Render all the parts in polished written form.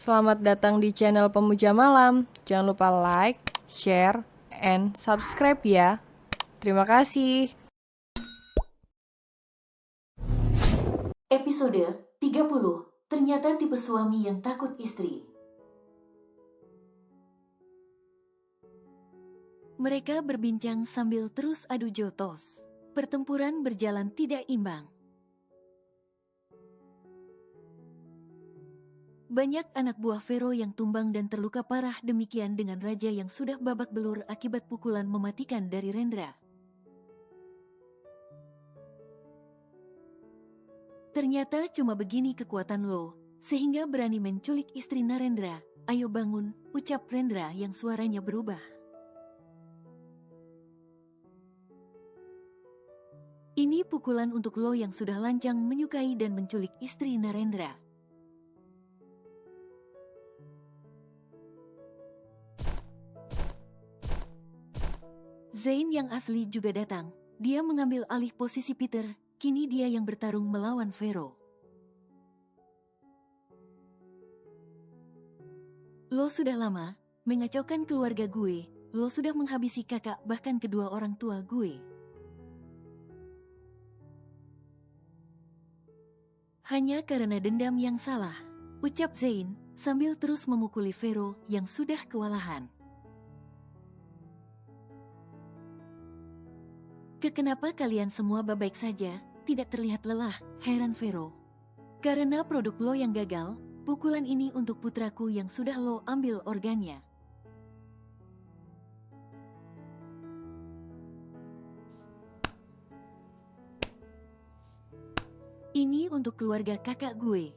Selamat datang di channel Pemuja Malam. Jangan lupa like, share, and subscribe ya. Terima kasih. Episode 30. Ternyata tipe suami yang takut istri. Mereka berbincang sambil terus adu jotos. Pertempuran berjalan tidak imbang. Banyak anak buah Vero yang tumbang dan terluka parah, demikian dengan raja yang sudah babak belur akibat pukulan mematikan dari Rendra. Ternyata cuma begini kekuatan lo, sehingga berani menculik istri Narendra. Ayo bangun, ucap Rendra yang suaranya berubah. Ini pukulan untuk lo yang sudah lancang menyukai dan menculik istri Narendra. Zain yang asli juga datang. Dia mengambil alih posisi Peter. Kini dia yang bertarung melawan Vero. Lo sudah lama mengacaukan keluarga gue. Lo sudah menghabisi kakak, bahkan kedua orang tua gue. Hanya karena dendam yang salah, ucap Zain sambil terus memukuli Vero yang sudah kewalahan. Kenapa kalian semua baik saja, tidak terlihat lelah, heran Vero. Karena produk lo yang gagal, pukulan ini untuk putraku yang sudah lo ambil organnya. Ini untuk keluarga kakak gue.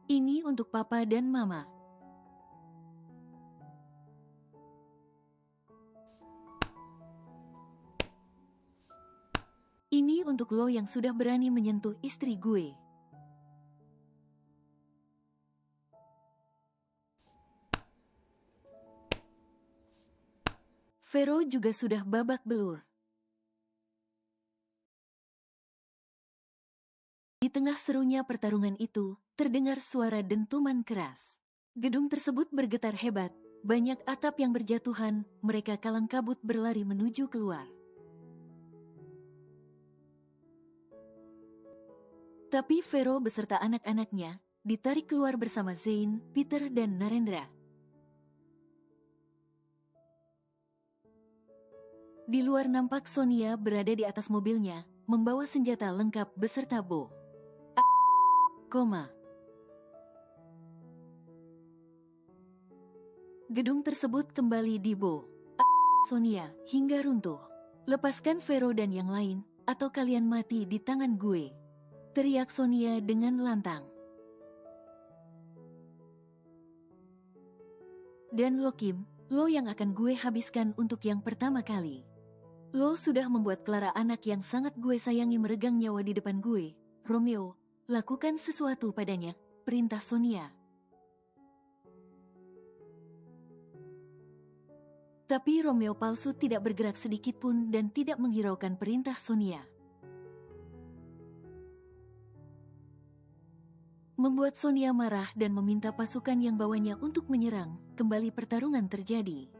Ini untuk papa dan mama. Ini untuk lo yang sudah berani menyentuh istri gue. Vero juga sudah babak belur. Di tengah serunya pertarungan itu, terdengar suara dentuman keras. Gedung tersebut bergetar hebat, banyak atap yang berjatuhan, mereka kalang kabut berlari menuju keluar. Tapi Vero beserta anak-anaknya ditarik keluar bersama Zain, Peter, dan Narendra. Di luar nampak Sonia berada di atas mobilnya, membawa senjata lengkap beserta Bo. Gedung tersebut kembali dibo Sonia hingga runtuh. Lepaskan Vero dan yang lain, atau kalian mati di tangan gue, teriak Sonia dengan lantang. Dan lo Kim, lo yang akan gue habiskan untuk yang pertama kali. Lo sudah membuat Clara, anak yang sangat gue sayangi, meregang nyawa di depan gue. Romeo, lakukan sesuatu padanya, perintah Sonia. Tapi Romeo palsu tidak bergerak sedikit pun dan tidak menghiraukan perintah Sonia. Membuat Sonia marah dan meminta pasukan yang bawanya untuk menyerang. Kembali pertarungan terjadi.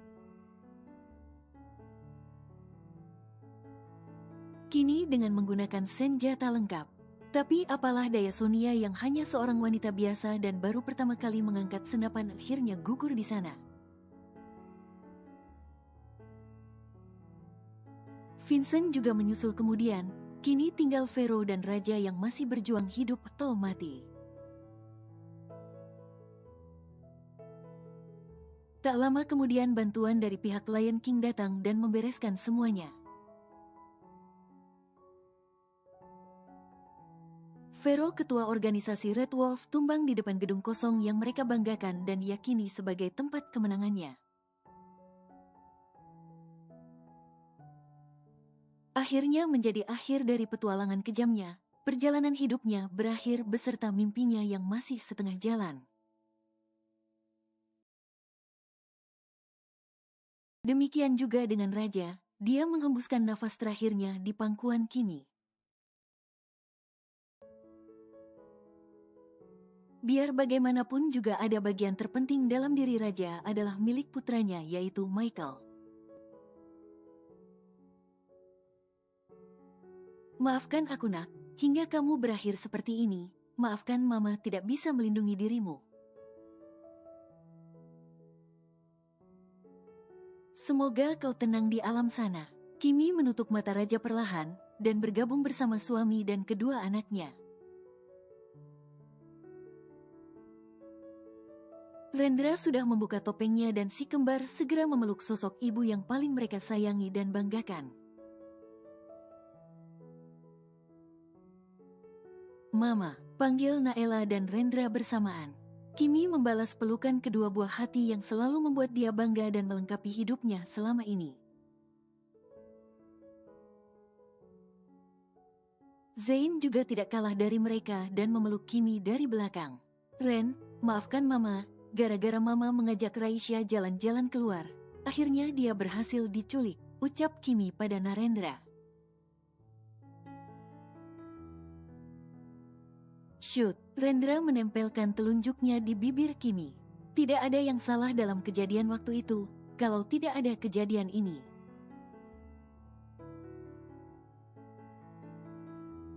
Kini dengan menggunakan senjata lengkap. Tapi apalah daya Sonia yang hanya seorang wanita biasa dan baru pertama kali mengangkat senapan, akhirnya gugur di sana. Vincent juga menyusul kemudian. Kini tinggal Vero dan Raja yang masih berjuang hidup atau mati. Tak lama kemudian bantuan dari pihak Lion King datang dan membereskan semuanya. Vero, ketua organisasi Red Wolf, tumbang di depan gedung kosong yang mereka banggakan dan yakini sebagai tempat kemenangannya. Akhirnya menjadi akhir dari petualangan kejamnya. Perjalanan hidupnya berakhir beserta mimpinya yang masih setengah jalan. Demikian juga dengan Raja. dia menghembuskan nafas terakhirnya di pangkuan Kimi. Biar bagaimanapun juga ada bagian terpenting dalam diri raja adalah milik putranya yaitu Michael. Maafkan aku nak, hingga kamu berakhir seperti ini. Maafkan mama tidak bisa melindungi dirimu. Semoga kau tenang di alam sana. Kimi menutup mata raja perlahan dan bergabung bersama suami dan kedua anaknya. Rendra sudah membuka topengnya dan si kembar segera memeluk sosok ibu yang paling mereka sayangi dan banggakan. Mama, panggil Naela dan Rendra bersamaan. Kimi membalas pelukan kedua buah hati yang selalu membuat dia bangga dan melengkapi hidupnya selama ini. Zain juga tidak kalah dari mereka dan memeluk Kimi dari belakang. Ren, maafkan Mama, gara-gara Mama mengajak Raisya jalan-jalan keluar. Akhirnya dia berhasil diculik, ucap Kimi pada Narendra. Shoot, Rendra menempelkan telunjuknya di bibir Kimi. Tidak ada yang salah dalam kejadian waktu itu, kalau tidak ada kejadian ini.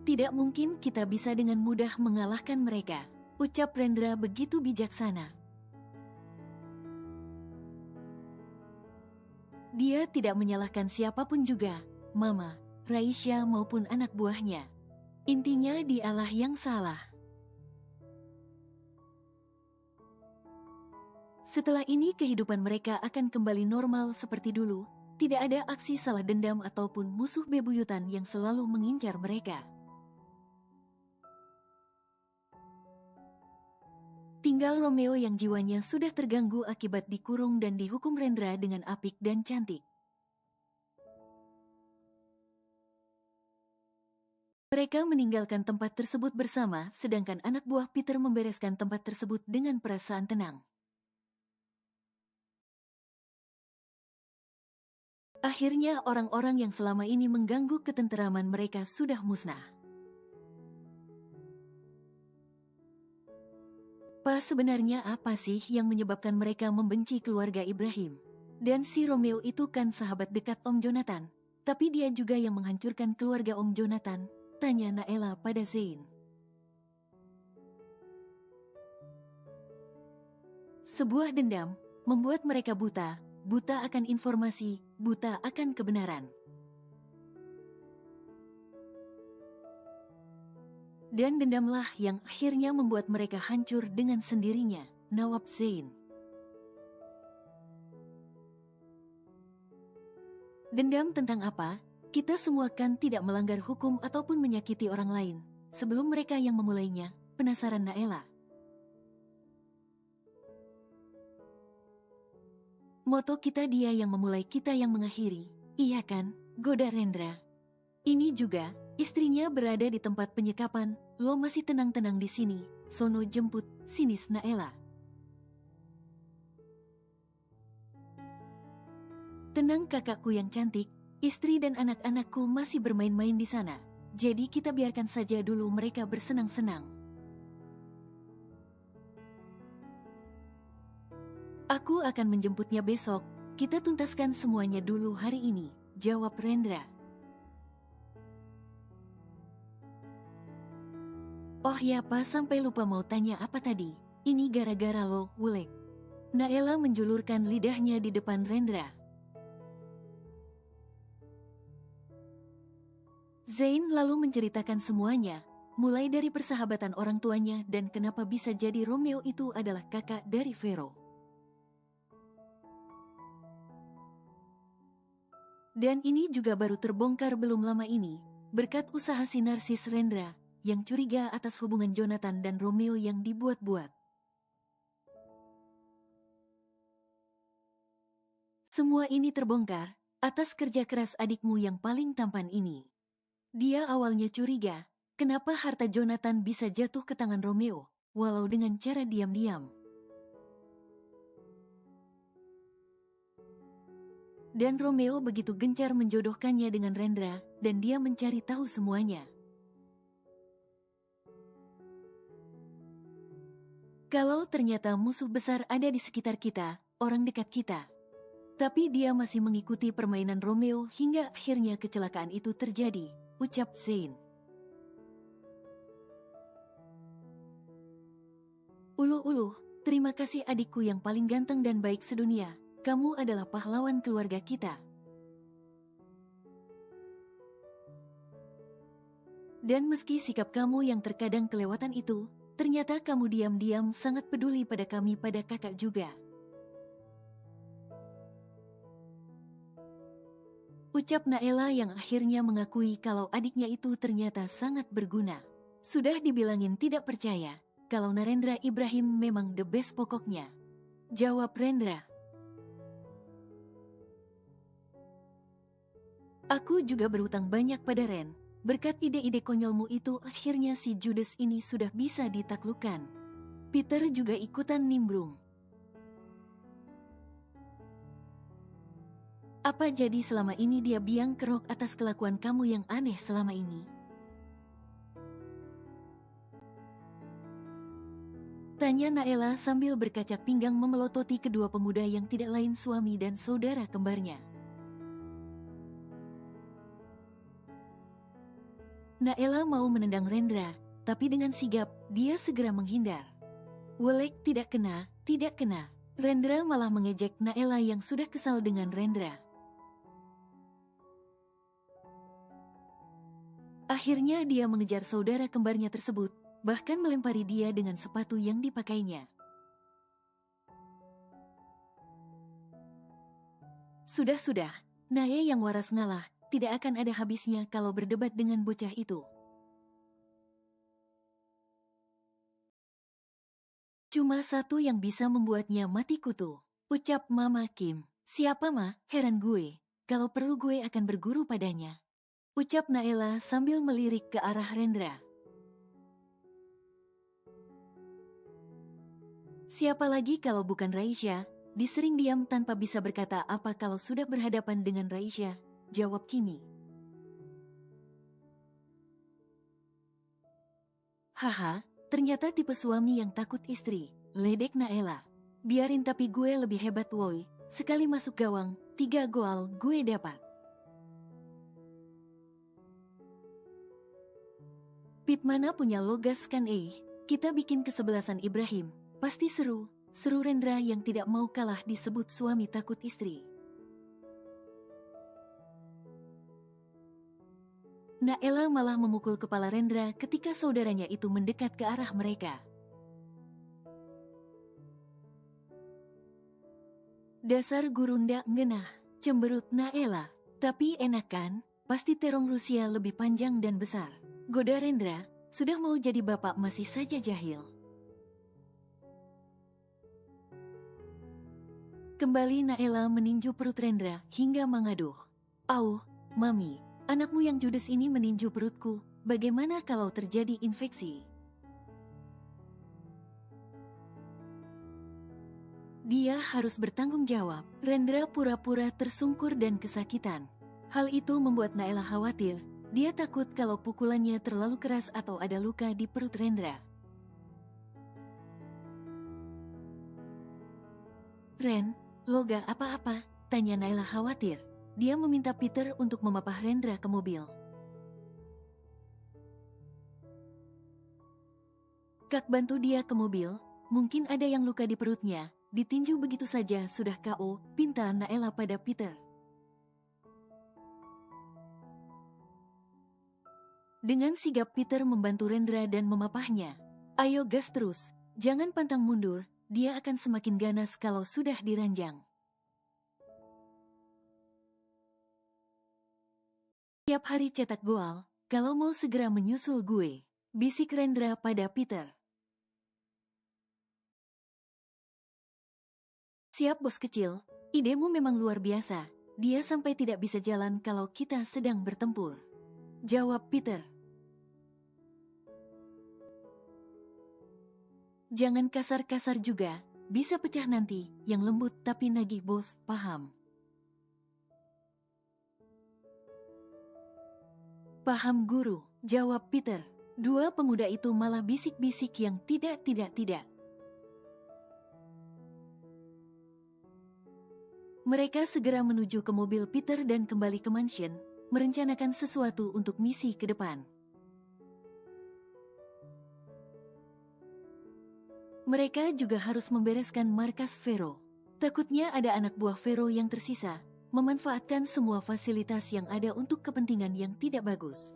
Tidak mungkin kita bisa dengan mudah mengalahkan mereka, ucap Rendra begitu bijaksana. Dia tidak menyalahkan siapapun juga, Mama, Raisya maupun anak buahnya. Intinya dialah yang salah. Setelah ini kehidupan mereka akan kembali normal seperti dulu, tidak ada aksi salah dendam ataupun musuh bebuyutan yang selalu mengincar mereka. Tinggal Romeo yang jiwanya sudah terganggu akibat dikurung dan dihukum Rendra dengan apik dan cantik. Mereka meninggalkan tempat tersebut bersama, sedangkan anak buah Peter membereskan tempat tersebut dengan perasaan tenang. Akhirnya orang-orang yang selama ini mengganggu ketenteraman mereka sudah musnah. Sebenarnya apa sih yang menyebabkan mereka membenci keluarga Ibrahim? Dan si Romeo itu kan sahabat dekat Om Jonathan, tapi dia juga yang menghancurkan keluarga Om Jonathan, tanya Naela pada Zain. Sebuah dendam membuat mereka buta akan informasi, buta akan kebenaran. Dan dendamlah yang akhirnya membuat mereka hancur dengan sendirinya, Nawab Zain. Dendam tentang apa? Kita semua kan tidak melanggar hukum ataupun menyakiti orang lain. Sebelum mereka yang memulainya, penasaran Naela. Moto kita dia yang memulai kita yang mengakhiri, iya kan, goda Rendra. Ini juga, istrinya berada di tempat penyekapan, lo masih tenang-tenang di sini, sono jemput, sinis Naela. Tenang kakakku yang cantik, istri dan anak-anakku masih bermain-main di sana, jadi kita biarkan saja dulu mereka bersenang-senang. Aku akan menjemputnya besok, kita tuntaskan semuanya dulu hari ini, jawab Rendra. Oh ya pa, sampai lupa mau tanya apa tadi, ini gara-gara lo, Wulek. Naela menjulurkan lidahnya di depan Rendra. Zain lalu menceritakan semuanya, mulai dari persahabatan orang tuanya dan kenapa bisa jadi Romeo itu adalah kakak dari Vero. Dan ini juga baru terbongkar belum lama ini, berkat usaha si narsis Rendra, yang curiga atas hubungan Jonathan dan Romeo yang dibuat-buat. Semua ini terbongkar, atas kerja keras adikmu yang paling tampan ini. Dia awalnya curiga, kenapa harta Jonathan bisa jatuh ke tangan Romeo, walau dengan cara diam-diam. Dan Romeo begitu gencar menjodohkannya dengan Rendra, dan dia mencari tahu semuanya. Kalau ternyata musuh besar ada di sekitar kita, orang dekat kita. Tapi dia masih mengikuti permainan Romeo hingga akhirnya kecelakaan itu terjadi, ucap Zain. Uluh, terima kasih adikku yang paling ganteng dan baik sedunia. Kamu adalah pahlawan keluarga kita. Dan meski sikap kamu yang terkadang kelewatan itu, ternyata kamu diam-diam sangat peduli pada kami, pada kakak juga. Ucap Naela yang akhirnya mengakui kalau adiknya itu ternyata sangat berguna. Sudah dibilangin tidak percaya, kalau Narendra Ibrahim memang the best pokoknya. Jawab Rendra. Aku juga berutang banyak pada Ren. Berkat ide-ide konyolmu itu akhirnya si Judas ini sudah bisa ditaklukkan. Peter juga ikutan nimbrung. Apa jadi selama ini dia biang kerok atas kelakuan kamu yang aneh selama ini? Tanya Naela sambil berkacak pinggang memelototi kedua pemuda yang tidak lain suami dan saudara kembarnya. Naela mau menendang Rendra, tapi dengan sigap, dia segera menghindar. Welek tidak kena, tidak kena. Rendra malah mengejek Naela yang sudah kesal dengan Rendra. Akhirnya dia mengejar saudara kembarnya tersebut, bahkan melempari dia dengan sepatu yang dipakainya. Sudah, Nae yang waras ngalah, tidak akan ada habisnya kalau berdebat dengan bocah itu. Cuma satu yang bisa membuatnya mati kutu, ucap Mama Kim. Siapa mah, heran gue, kalau perlu gue akan berguru padanya. Ucap Naela sambil melirik ke arah Rendra. Siapa lagi kalau bukan Raisya? Disering diam tanpa bisa berkata apa kalau sudah berhadapan dengan Raisya, jawab Kimi. Haha, ternyata tipe suami yang takut istri, ledek Naela. Biarin tapi gue lebih hebat woi, sekali masuk gawang, 3 gol gue dapat. Pitmana punya logas kan kita bikin kesebelasan Ibrahim, pasti seru, seru Rendra yang tidak mau kalah disebut suami takut istri. Naela malah memukul kepala Rendra ketika saudaranya itu mendekat ke arah mereka. Dasar gurunda ngenah, cemberut Naela. Tapi enak kan, pasti terong Rusia lebih panjang dan besar. Goda Rendra, sudah mau jadi bapak masih saja jahil. Kembali Naela meninju perut Rendra hingga mengaduh. Auh, Mami, anakmu yang judes ini meninju perutku, bagaimana kalau terjadi infeksi? Dia harus bertanggung jawab. Rendra pura-pura tersungkur dan kesakitan. Hal itu membuat Naela khawatir. Dia takut kalau pukulannya terlalu keras atau ada luka di perut Rendra. Ren, lo gak apa-apa? Tanya Naela khawatir. Dia meminta Peter untuk memapah Rendra ke mobil. Kak bantu dia ke mobil, mungkin ada yang luka di perutnya. Ditinju begitu saja sudah KO, pinta Naela pada Peter. Dengan sigap Peter membantu Rendra dan memapahnya. Ayo gas terus, jangan pantang mundur, dia akan semakin ganas kalau sudah diranjang. Tiap hari cetak gol, kalau mau segera menyusul gue, bisik Rendra pada Peter. Siap bos kecil, idemu memang luar biasa, dia sampai tidak bisa jalan kalau kita sedang bertempur. Jawab Peter. Jangan kasar-kasar juga, bisa pecah nanti, yang lembut tapi nagih bos, paham. Paham guru, jawab Peter. Dua pemuda itu malah bisik-bisik yang tidak. Mereka segera menuju ke mobil Peter dan kembali ke mansion, merencanakan sesuatu untuk misi ke depan. Mereka juga harus membereskan markas Vero. Takutnya ada anak buah Vero yang tersisa, memanfaatkan semua fasilitas yang ada untuk kepentingan yang tidak bagus.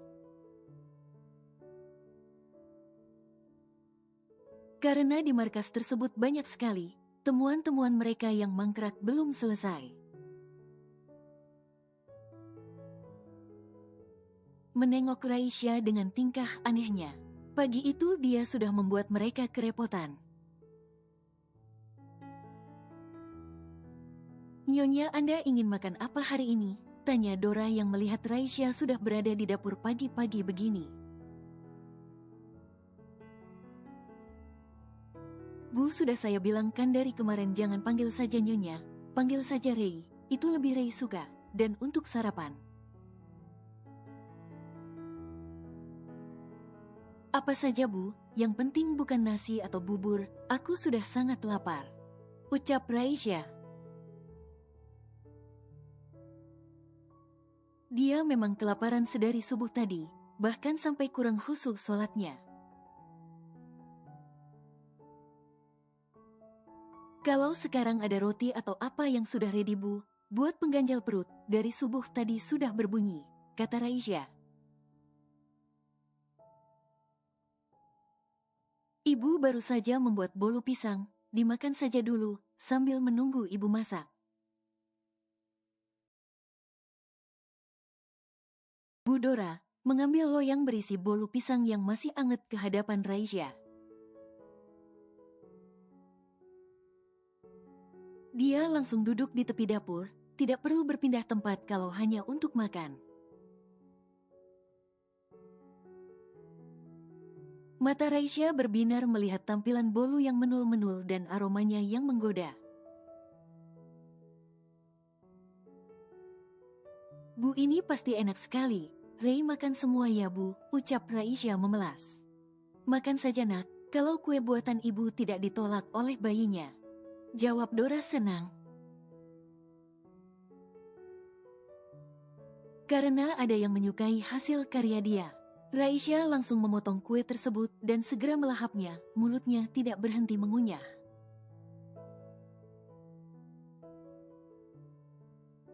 Karena di markas tersebut banyak sekali temuan-temuan mereka yang mangkrak belum selesai. Menengok Raisya dengan tingkah anehnya. Pagi itu dia sudah membuat mereka kerepotan. "Nyonya, Anda ingin makan apa hari ini?" tanya Dora yang melihat Raisya sudah berada di dapur pagi-pagi begini. "Bu, sudah saya bilang kan dari kemarin jangan panggil saja Nyonya, panggil saja Rei, itu lebih Rei suka, dan untuk sarapan." "Apa saja Bu, yang penting bukan nasi atau bubur, aku sudah sangat lapar," ucap Raisya. Dia memang kelaparan sedari subuh tadi, bahkan sampai kurang khusyuk sholatnya. "Kalau sekarang ada roti atau apa yang sudah ready Bu, buat pengganjal perut, dari subuh tadi sudah berbunyi," kata Raisya. "Ibu baru saja membuat bolu pisang, dimakan saja dulu, sambil menunggu ibu masak." Bu Dora mengambil loyang berisi bolu pisang yang masih anget ke hadapan Raisya. Dia langsung duduk di tepi dapur, tidak perlu berpindah tempat kalau hanya untuk makan. Mata Raisya berbinar melihat tampilan bolu yang menul-menul dan aromanya yang menggoda. "Bu, ini pasti enak sekali. Rei makan semua ya Bu," ucap Raisya memelas. "Makan saja nak, kalau kue buatan ibu tidak ditolak oleh bayinya," jawab Dora senang. Karena ada yang menyukai hasil karya dia, Raisya langsung memotong kue tersebut dan segera melahapnya, mulutnya tidak berhenti mengunyah.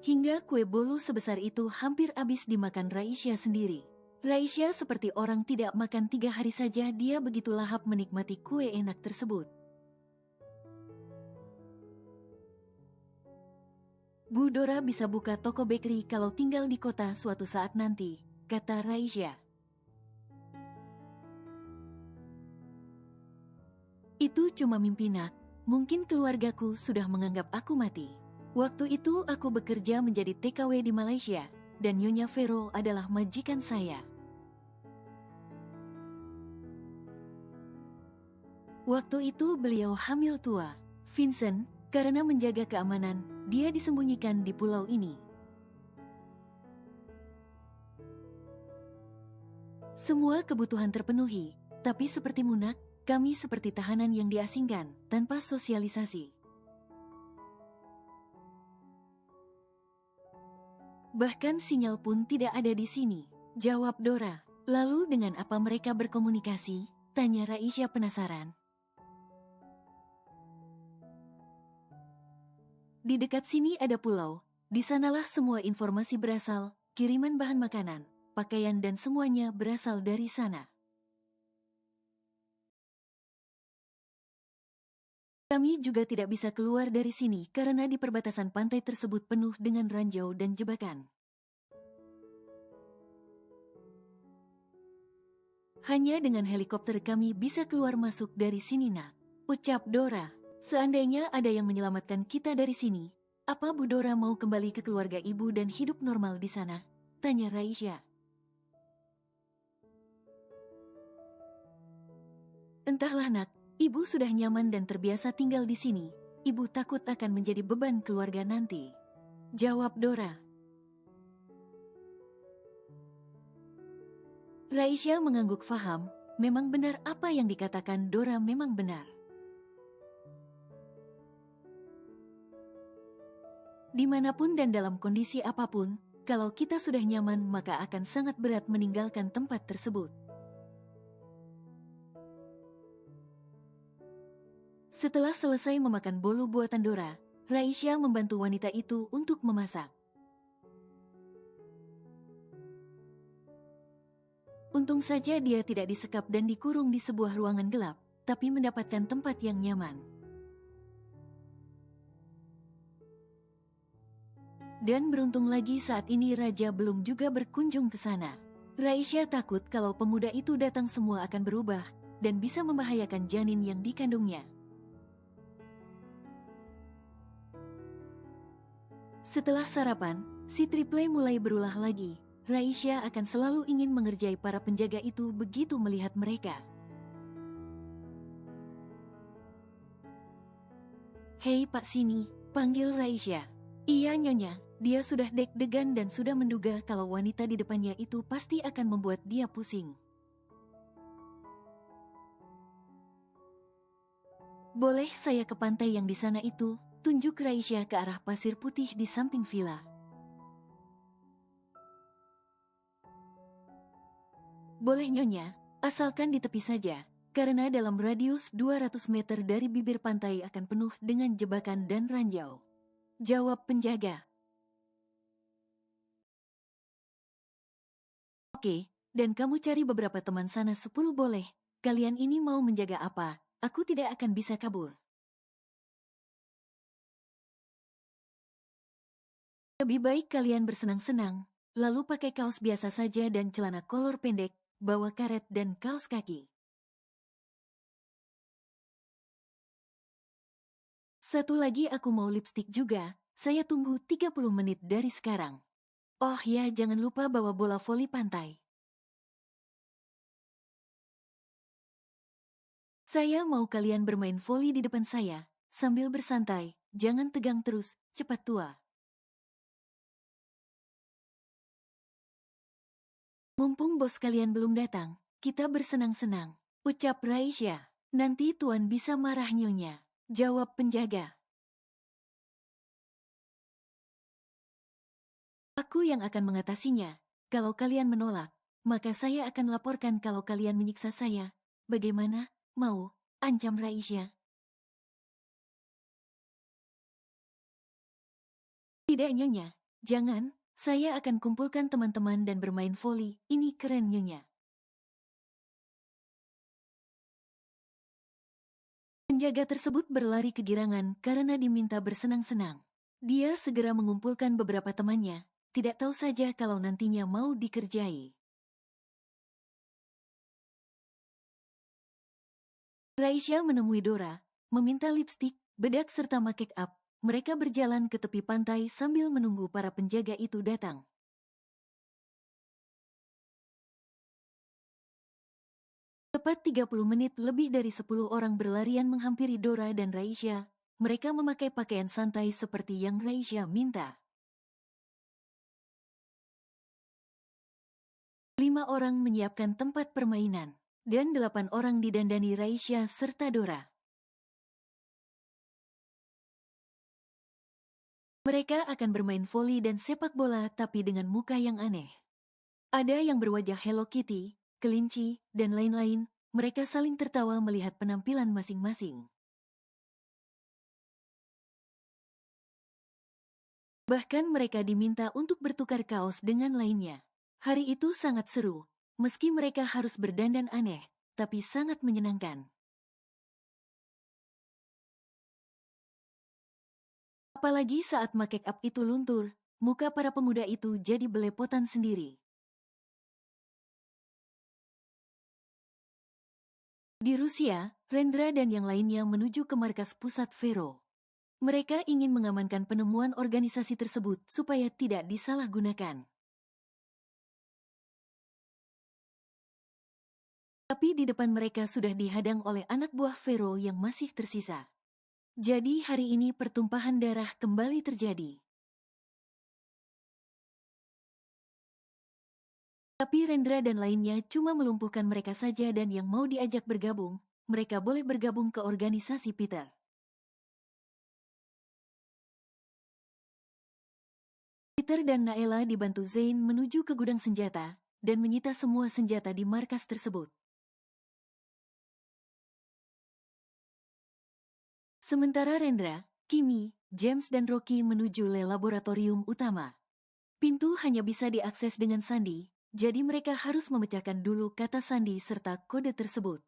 Hingga kue bolu sebesar itu hampir habis dimakan Raisya sendiri. Raisya seperti orang tidak makan 3 hari saja, dia begitu lahap menikmati kue enak tersebut. "Bu Dora bisa buka toko bakery kalau tinggal di kota suatu saat nanti," kata Raisya. "Itu cuma mimpi nak, mungkin keluargaku sudah menganggap aku mati. Waktu itu aku bekerja menjadi TKW di Malaysia, dan Nyonya Vero adalah majikan saya. Waktu itu beliau hamil tua, Vincent, karena menjaga keamanan, dia disembunyikan di pulau ini. Semua kebutuhan terpenuhi, tapi seperti Munak, kami seperti tahanan yang diasingkan, tanpa sosialisasi. Bahkan sinyal pun tidak ada di sini," jawab Dora. "Lalu dengan apa mereka berkomunikasi?" tanya Raisya penasaran. "Di dekat sini ada pulau, di sanalah semua informasi berasal, kiriman bahan makanan, pakaian dan semuanya berasal dari sana. Kami juga tidak bisa keluar dari sini karena di perbatasan pantai tersebut penuh dengan ranjau dan jebakan. Hanya dengan helikopter kami bisa keluar masuk dari sini nak," ucap Dora. "Seandainya ada yang menyelamatkan kita dari sini, apa Bu Dora mau kembali ke keluarga ibu dan hidup normal di sana?" tanya Raisya. "Entahlah nak, ibu sudah nyaman dan terbiasa tinggal di sini. Ibu takut akan menjadi beban keluarga nanti," jawab Dora. Raisya mengangguk faham, memang benar apa yang dikatakan Dora memang benar. Dimanapun dan dalam kondisi apapun, kalau kita sudah nyaman maka akan sangat berat meninggalkan tempat tersebut. Setelah selesai memakan bolu buatan Dora, Raisya membantu wanita itu untuk memasak. Untung saja dia tidak disekap dan dikurung di sebuah ruangan gelap, tapi mendapatkan tempat yang nyaman. Dan beruntung lagi saat ini Raja belum juga berkunjung ke sana. Raisya takut kalau pemuda itu datang semua akan berubah, dan bisa membahayakan janin yang dikandungnya. Setelah sarapan, si Triple mulai berulah lagi. Raisya akan selalu ingin mengerjai para penjaga itu begitu melihat mereka. Hei Pak Sini, panggil Raisya. Iya Nyonya, dia sudah deg-degan dan sudah menduga kalau wanita di depannya itu pasti akan membuat dia pusing. Boleh saya ke pantai yang di sana itu? Tunjuk Raisya ke arah pasir putih di samping villa. Boleh Nyonya, asalkan di tepi saja, karena dalam radius 200 meter dari bibir pantai akan penuh dengan jebakan dan ranjau. Jawab penjaga. Oke, dan kamu cari beberapa teman sana 10 boleh. Kalian ini mau menjaga apa? Aku tidak akan bisa kabur. Lebih baik kalian bersenang-senang, lalu pakai kaos biasa saja dan celana kolor pendek, bawa karet dan kaos kaki. Satu lagi aku mau lipstik juga, saya tunggu 30 menit dari sekarang. Oh ya, jangan lupa bawa bola voli pantai. Saya mau kalian bermain voli di depan saya, sambil bersantai, jangan tegang terus, cepat tua. Mumpung bos kalian belum datang, kita bersenang-senang, ucap Raisya. Nanti tuan bisa marah Nyonya, jawab penjaga. Aku yang akan mengatasinya. Kalau kalian menolak, maka saya akan laporkan kalau kalian menyiksa saya. Bagaimana? Mau? Ancam Raisya. Tidak Nyonya, jangan. Saya akan kumpulkan teman-teman dan bermain voli. Ini keren Nyonya. Penjaga tersebut berlari kegirangan karena diminta bersenang-senang. Dia segera mengumpulkan beberapa temannya, tidak tahu saja kalau nantinya mau dikerjai. Raisya menemui Dora, meminta lipstik, bedak serta make up. Mereka berjalan ke tepi pantai sambil menunggu para penjaga itu datang. Tepat 30 menit lebih dari 10 orang berlarian menghampiri Dora dan Raisya. Mereka memakai pakaian santai seperti yang Raisya minta. 5 orang menyiapkan tempat permainan, dan 8 orang didandani Raisya serta Dora. Mereka akan bermain voli dan sepak bola tapi dengan muka yang aneh. Ada yang berwajah Hello Kitty, kelinci, dan lain-lain. Mereka saling tertawa melihat penampilan masing-masing. Bahkan mereka diminta untuk bertukar kaos dengan lainnya. Hari itu sangat seru, meski mereka harus berdandan aneh, tapi sangat menyenangkan. Apalagi saat make up itu luntur, muka para pemuda itu jadi belepotan sendiri. Di Rusia, Rendra dan yang lainnya menuju ke markas pusat Vero. Mereka ingin mengamankan penemuan organisasi tersebut supaya tidak disalahgunakan. Tapi di depan mereka sudah dihadang oleh anak buah Vero yang masih tersisa. Jadi hari ini pertumpahan darah kembali terjadi. Tapi Rendra dan lainnya cuma melumpuhkan mereka saja dan yang mau diajak bergabung, mereka boleh bergabung ke organisasi Peter. Peter dan Naela dibantu Zane menuju ke gudang senjata dan menyita semua senjata di markas tersebut. Sementara Rendra, Kimi, James dan Rocky menuju laboratorium utama. Pintu hanya bisa diakses dengan sandi, jadi mereka harus memecahkan dulu kata sandi serta kode tersebut.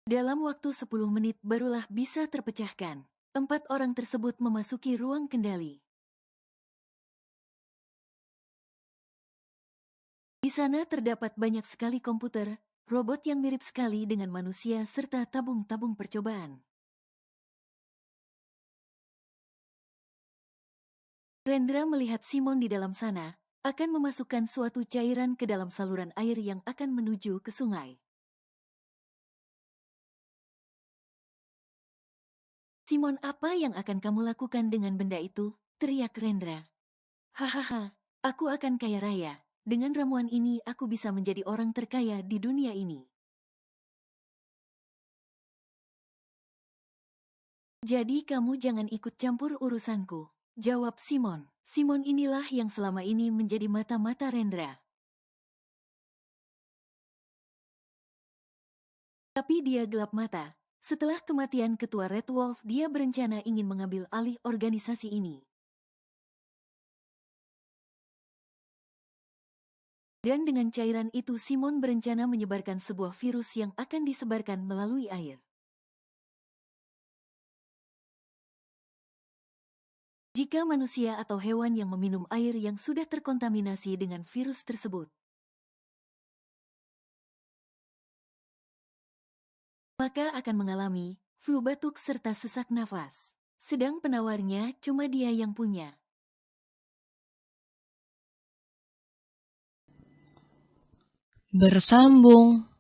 Dalam waktu 10 menit barulah bisa terpecahkan. 4 orang tersebut memasuki ruang kendali. Di sana terdapat banyak sekali komputer, robot yang mirip sekali dengan manusia serta tabung-tabung percobaan. Rendra melihat Simon di dalam sana, akan memasukkan suatu cairan ke dalam saluran air yang akan menuju ke sungai. Simon, apa yang akan kamu lakukan dengan benda itu? Teriak Rendra. Hahaha, aku akan kaya raya. Dengan ramuan ini aku bisa menjadi orang terkaya di dunia ini. Jadi kamu jangan ikut campur urusanku, jawab Simon. Simon inilah yang selama ini menjadi mata-mata Rendra. Tapi dia gelap mata. Setelah kematian Ketua Red Wolf, dia berencana ingin mengambil alih organisasi ini. Dan dengan cairan itu Simon berencana menyebarkan sebuah virus yang akan disebarkan melalui air. Jika manusia atau hewan yang meminum air yang sudah terkontaminasi dengan virus tersebut, maka akan mengalami flu batuk serta sesak nafas. Sedang penawarnya cuma dia yang punya. Bersambung.